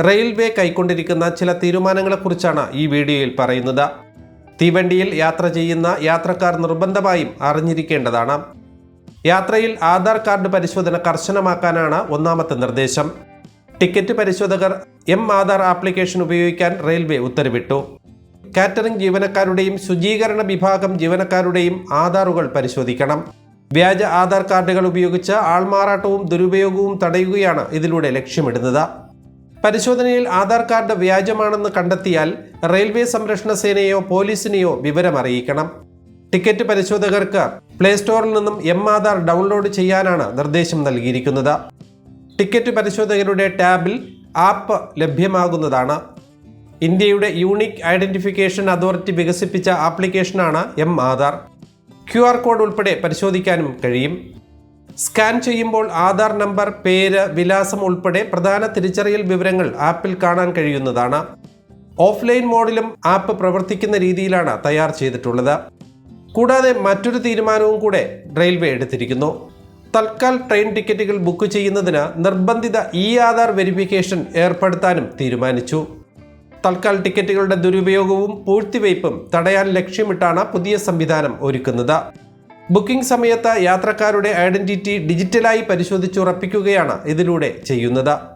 Railway കൈക്കൊണ്ടിരിക്കുന്ന ചില തീരുമാനങ്ങളെക്കുറിച്ചാണ് ഈ വീഡിയോയിൽ പറയുന്നത്. തീവണ്ടിയിൽ യാത്ര ചെയ്യുന്ന യാത്രക്കാർ നിർബന്ധമായും അറിഞ്ഞിരിക്കേണ്ടതാണ്. യാത്രയിൽ ആധാർ കാർഡ് പരിശോധന കർശനമാക്കാനാണ് ഒന്നാമത്തെ നിർദ്ദേശം. ടിക്കറ്റ് പരിശോധകർ ആധാർ ആപ്ലിക്കേഷൻ ഉപയോഗിക്കാൻ റെയിൽവേ ഉത്തരവിട്ടു. കാറ്ററിംഗ് ജീവനക്കാരുടെയും ശുചീകരണ വിഭാഗം ജീവനക്കാരുടെയും ആധാറുകൾ പരിശോധിക്കണം. വ്യാജ ആധാർ കാർഡുകൾ ഉപയോഗിച്ച് ആൾമാറാട്ടവും ദുരുപയോഗവും തടയുകയാണ് ഇതിലൂടെ ലക്ഷ്യമിടുന്നത്. പരിശോധനയിൽ ആധാർ കാർഡ് വ്യാജമാണെന്ന് കണ്ടെത്തിയാൽ റെയിൽവേ സംരക്ഷണ സേനയോ പോലീസിനെയോ വിവരം അറിയിക്കണം. ടിക്കറ്റ് പരിശോധകർക്ക് പ്ലേ സ്റ്റോറിൽ നിന്നും ആധാർ ഡൗൺലോഡ് ചെയ്യാനാണ് നിർദ്ദേശം നൽകിയിരിക്കുന്നത്. ടിക്കറ്റ് പരിശോധകരുടെ ടാബിൽ ആപ്പ് ലഭ്യമാകുന്നതാണ്. ഇന്ത്യയുടെ യൂണിക് ഐഡന്റിഫിക്കേഷൻ അതോറിറ്റി വികസിപ്പിച്ച ആപ്ലിക്കേഷനാണ് ആധാർ. QR കോഡ് ഉൾപ്പെടെ പരിശോധിക്കാനും കഴിയും. സ്കാൻ ചെയ്യുമ്പോൾ ആധാർ നമ്പർ, പേര്, വിലാസം ഉൾപ്പെടെ പ്രധാന തിരിച്ചറിയൽ വിവരങ്ങൾ ആപ്പിൽ കാണാൻ കഴിയുന്നതാണ്. ഓഫ്ലൈൻ മോഡിലും ആപ്പ് പ്രവർത്തിക്കുന്ന രീതിയിലാണ് തയ്യാർ ചെയ്തിട്ടുള്ളത്. കൂടാതെ മറ്റൊരു തീരുമാനവും കൂടെ റെയിൽവേ എടുത്തിരിക്കുന്നു. തൽക്കാൽ ട്രെയിൻ ടിക്കറ്റുകൾ ബുക്ക് ചെയ്യുന്നതിന് നിർബന്ധിത ആധാർ വെരിഫിക്കേഷൻ ഏർപ്പെടുത്താനും തീരുമാനിച്ചു. തൽക്കാൽ ടിക്കറ്റുകളുടെ ദുരുപയോഗവും പൂഴ്ത്തിവയ്പും തടയാൻ ലക്ഷ്യമിട്ടാണ് പുതിയ സംവിധാനം ഒരുക്കുന്നത്. ബുക്കിംഗ് സമയത്ത് യാത്രക്കാരുടെ ഐഡന്റിറ്റി ഡിജിറ്റലായി പരിശോധിച്ചുറപ്പിക്കുകയാണ് ഇതിലൂടെ ചെയ്യുന്നത്.